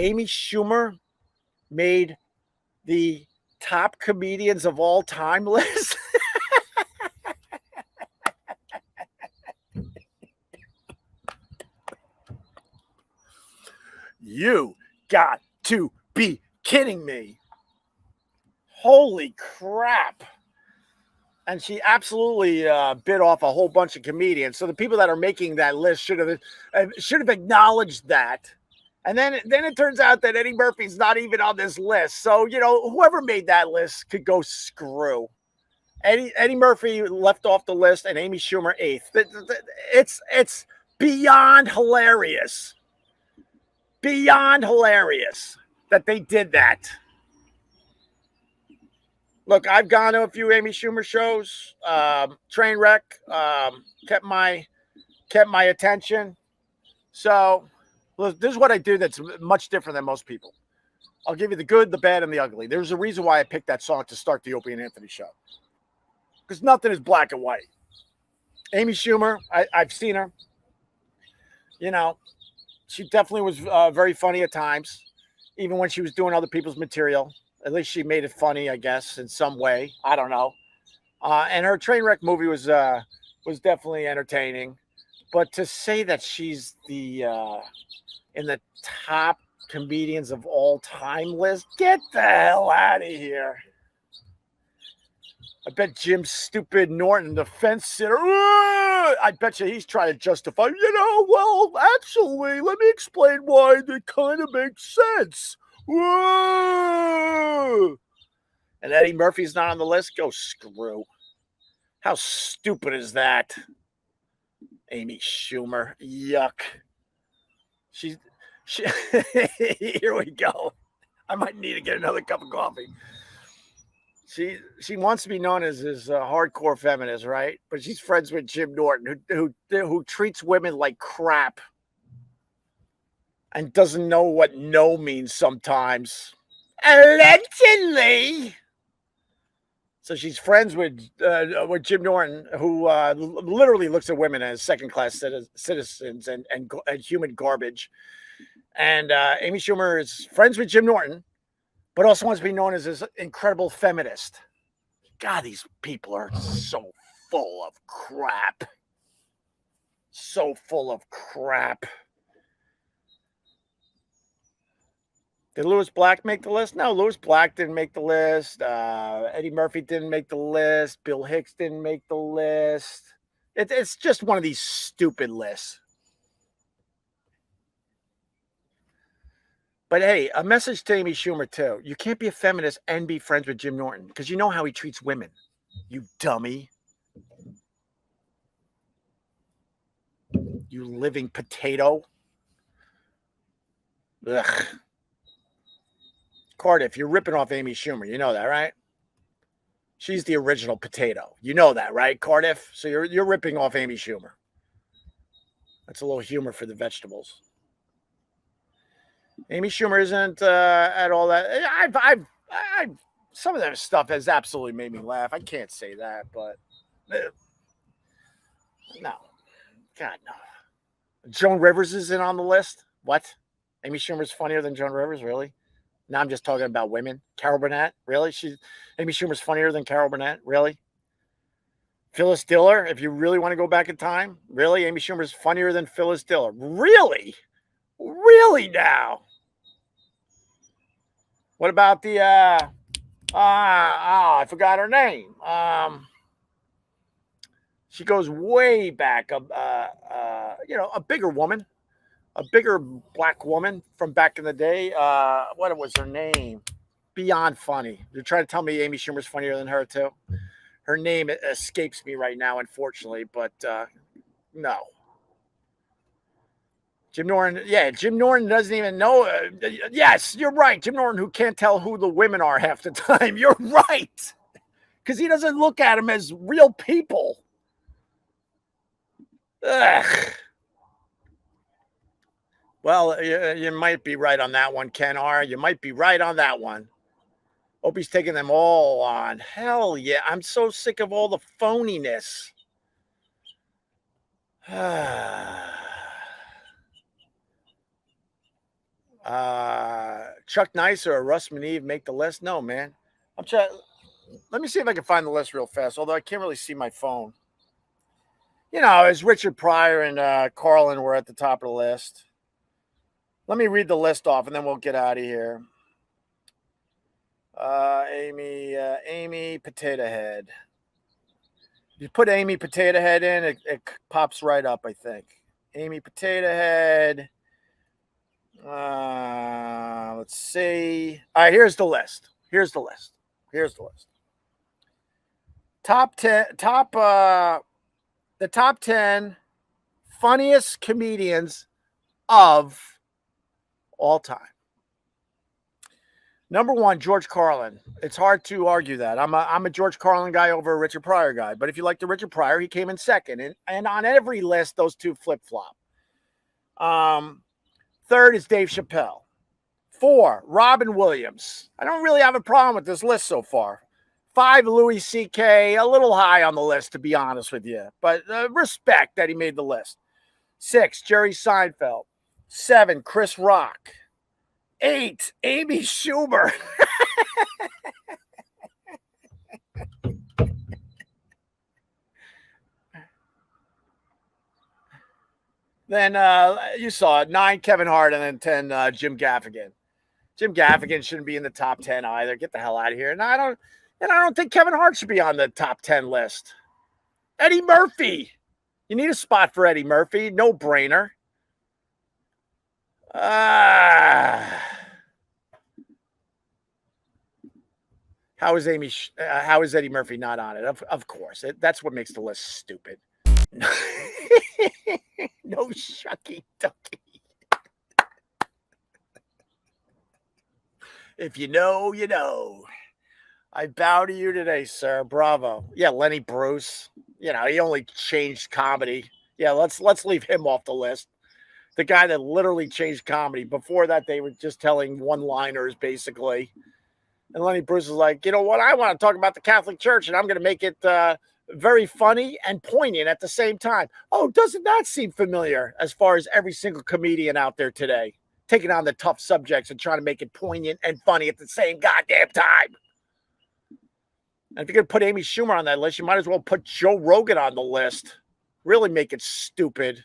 Amy Schumer made the top comedians of all time list? You got to be kidding me. Holy crap. And she absolutely bit off a whole bunch of comedians. So the people that are making that list should have acknowledged that. And then it turns out that Eddie Murphy's not even on this list. So, whoever made that list could go screw. Eddie Murphy left off the list and Amy Schumer 8th. It's beyond hilarious. Beyond hilarious that they did that. Look, I've gone to a few Amy Schumer shows. Trainwreck kept my attention. So this is what I do that's much different than most people. I'll give you the good, the bad, and the ugly. There's a reason why I picked that song to start the Opie and Anthony show. Because nothing is black and white. Amy Schumer, I've seen her. She definitely was very funny at times, even when she was doing other people's material. At least she made it funny, I guess, in some way. I don't know. And her Trainwreck movie was definitely entertaining. But to say that she's in the top comedians of all time list, get the hell out of here. I bet Jim Stupid Norton, the fence sitter, I bet you he's trying to justify, well, actually, let me explain why it kind of makes sense. Whoa! And Eddie Murphy's not on the list? Go screw. How stupid is that? Amy Schumer. Yuck. She here we go. I might need to get another cup of coffee. She wants to be known as a hardcore feminist, right? But she's friends with Jim Norton, who treats women like crap. And doesn't know what no means sometimes. Allegedly. So she's friends with Jim Norton, who literally looks at women as second-class citizens and human garbage. And Amy Schumer is friends with Jim Norton, but also wants to be known as this incredible feminist. God, these people are so full of crap. So full of crap. Did Louis Black make the list? No, Louis Black didn't make the list. Eddie Murphy didn't make the list. Bill Hicks didn't make the list. It's just one of these stupid lists. But hey, a message to Amy Schumer, too. You can't be a feminist and be friends with Jim Norton because you know how he treats women. You dummy. You living potato. Ugh. Cardiff, you're ripping off Amy Schumer. You know that, right? She's the original potato. You know that, right, Cardiff? So you're ripping off Amy Schumer. That's a little humor for the vegetables. Amy Schumer isn't at all that. I've some of that stuff has absolutely made me laugh. I can't say that, but no, God no. Joan Rivers isn't on the list. What? Amy Schumer's funnier than Joan Rivers, really? Now I'm just talking about women. Carol Burnett, really? Amy Schumer's funnier than Carol Burnett, really? Phyllis Diller, if you really want to go back in time, really? Amy Schumer's funnier than Phyllis Diller, really? Really now? What about the I forgot her name. She goes way back. A bigger woman. A bigger black woman from back in the day. What was her name? Beyond funny. You're trying to tell me Amy Schumer's funnier than her, too? Her name escapes me right now, unfortunately, but no. Jim Norton, yeah, Jim Norton doesn't even know. Yes, you're right. Jim Norton, who can't tell who the women are half the time. You're right. Because he doesn't look at them as real people. Ugh. Well, you might be right on that one, Ken R. You might be right on that one. Opie's taking them all on. Hell yeah. I'm so sick of all the phoniness. Chuck Nicer or Russ Maneve make the list? No, man. I'm trying. Let me see if I can find the list real fast, although I can't really see my phone. You know, as Richard Pryor and Carlin were at the top of the list. Let me read the list off, and then we'll get out of here. Amy Potato Head. You put Amy Potato Head in, it pops right up, I think. Amy Potato Head. Let's see. All right, here's the list. Top 10, the top 10 funniest comedians of all time. Number 1, George Carlin. It's hard to argue that. I'm a George Carlin guy over a Richard Pryor guy. But if you like the Richard Pryor, he came in second. And on every list, those two flip-flop. Third is Dave Chappelle. 4, Robin Williams. I don't really have a problem with this list so far. 5, Louis C.K., a little high on the list, to be honest with you. But respect that he made the list. 6, Jerry Seinfeld. 7, Chris Rock. 8, Amy Schumer. Then you saw it. 9, Kevin Hart, and then 10, Jim Gaffigan. Jim Gaffigan shouldn't be in the top 10 either. Get the hell out of here. And I don't think Kevin Hart should be on the top 10 list. Eddie Murphy. You need a spot for Eddie Murphy. No brainer. How is Eddie Murphy not on it? Of course. That's what makes the list stupid. No shucky ducky. If you know, you know. I bow to you today, sir. Bravo. Yeah, Lenny Bruce. You know, he only changed comedy. Yeah, let's leave him off the list. The guy that literally changed comedy. Before that, they were just telling one-liners, basically. And Lenny Bruce was like, you know what? I want to talk about the Catholic Church, and I'm going to make it very funny and poignant at the same time. Oh, doesn't that seem familiar as far as every single comedian out there today? Taking on the tough subjects and trying to make it poignant and funny at the same goddamn time. And if you're going to put Amy Schumer on that list, you might as well put Joe Rogan on the list. Really make it stupid.